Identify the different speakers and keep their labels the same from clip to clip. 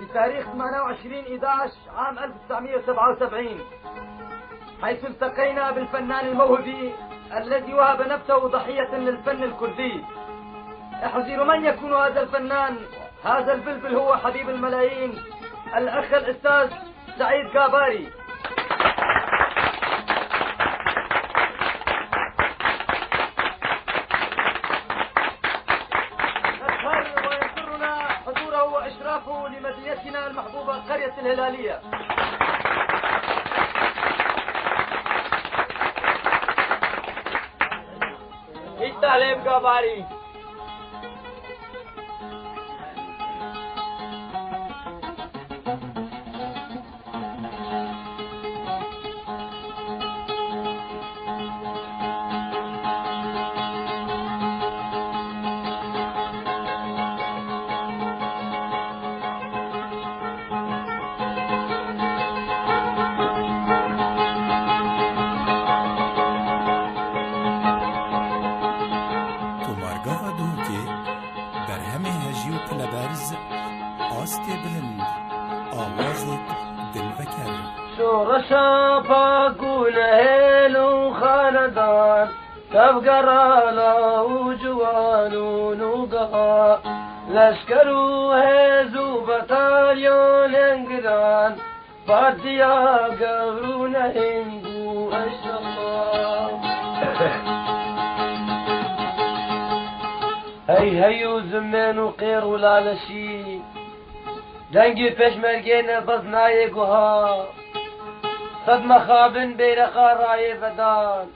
Speaker 1: بتاريخ 28/11 عام 1977، حيث التقينا بالفنان الموهوبي الذي وهب نفسه ضحية للفن الكردي. احذروا من يكون هذا الفنان. هذا البلبل هو حبيب الملايين، الأخ الأستاذ سعيد كاباري. نسهر ويسرنا حضوره وإشرافه لمدينتنا المحبوبة قرية الهلالية.
Speaker 2: التعليم كاباري.
Speaker 3: شورشا باقون هيلو خاندان تبقرالا وجوانو نوقها لشكرو هزو بطاليون انقران باديا قبرون هنقو الشمال هيو زمان وقير ولا لشي دنگی پشمرگین بزنای گوها صد مخابن بیرقا رای بدان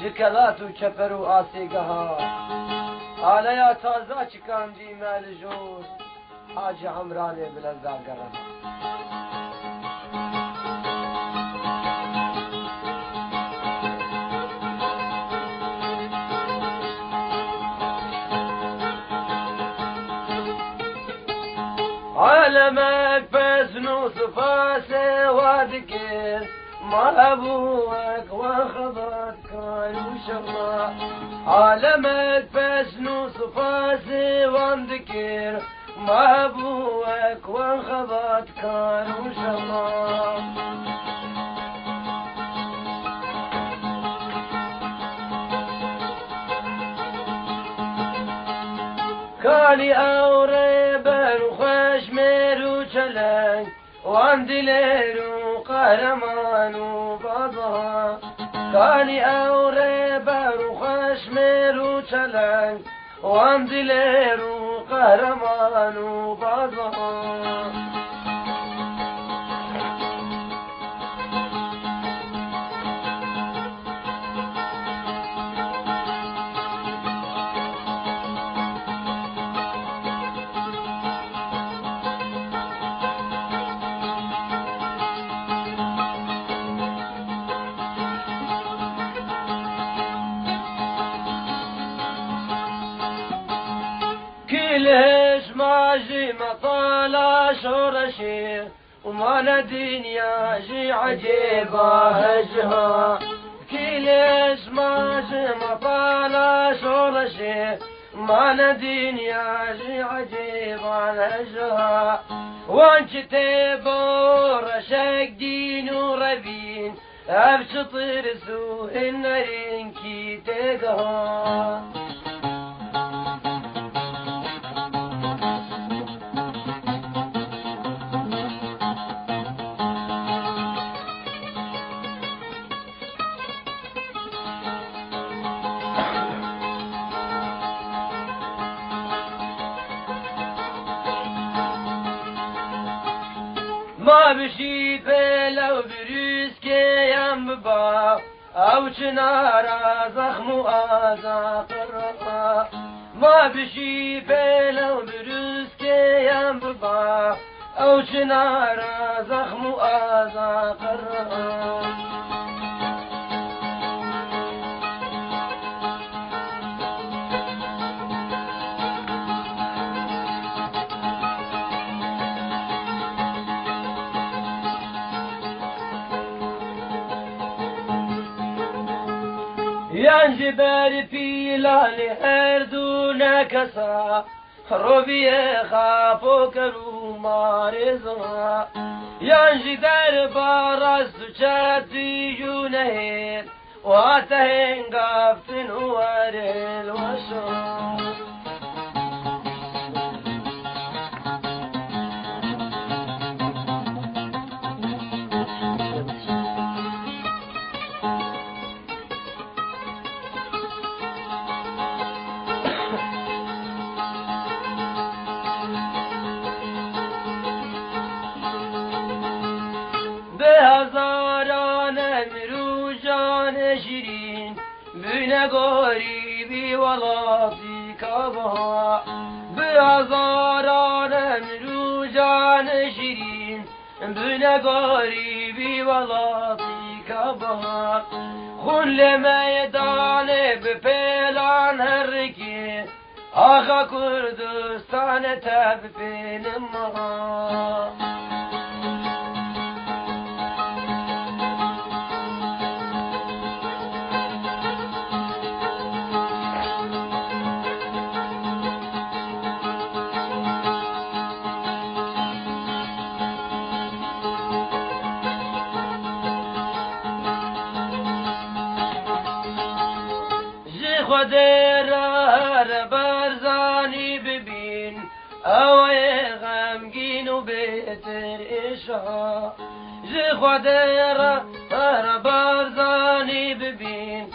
Speaker 3: جکلات و چپر و آسیگها آلیا تازا چکان جی مال جور حاج عمران بلندان گرم عالمك بسنو صفاسي وادكير ما أبوك وخبرت كان وشما عالمك بسنو صفاسي وادكير ما أبوك وخبرت كان وشما كالي أوريبن وخشمير وشلنج واندلير وقهرمان وبضها كالي أوريبن وخشمير وشلنج واندلير وقهرمان وبضها كلش ماجي مطالع شورشي وما دنيا جي عجيبة هجها كلش ماجي مطالع شورشي ما دنيا جي عجيبة هجها وانش تبور شك دين وربين ابشطر سوء النرين كي تقها ما بشي بلو بروسكي يم ببا او چنارا زخم و آزا قرقا ما بشي بلو بروسكي يم ببا او چنارا زخم و آزا قرقا ينجبر في لالي هردو نكسا روبیه خاپو کرو مارزا یانجی در باراست و چاتی جونه و حتی هنگافتن وارل وشو هزاران امرو جان شیرین بینه غریبی ولاتی کبها به هزاران امرو جان شیرین بینه غریبی ولاتی کبها خون لمیدان به پیلان هرکی آخا کردستان تب پینما خود را برزانی ببین اوی غمگین و بهتر اشا خود را برزانی ببین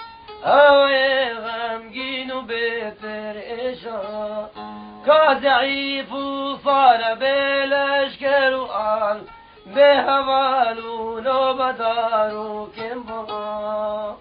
Speaker 3: اوی غمگین و بهتر اشا که ضعیف و صار بلشکر و آل به هوالون و بدار و کمبا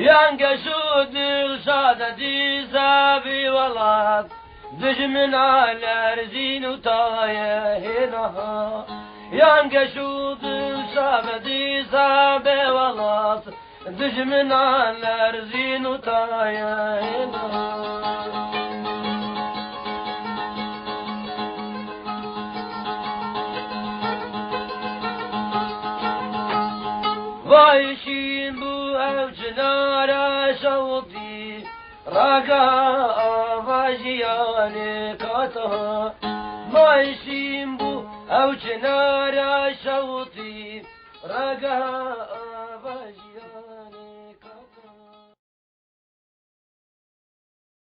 Speaker 3: ينقشوا دلشاد ديزابي ولاد دجمنا الارزين وطايا هنا ينقشوا دلشاد ديزابي ولاد دجمنا الارزين وطايا هنا وايشين بو اوجنارا شوطي راقا فاجياني كاتا وايشين بو اوجنارا شوطي راقا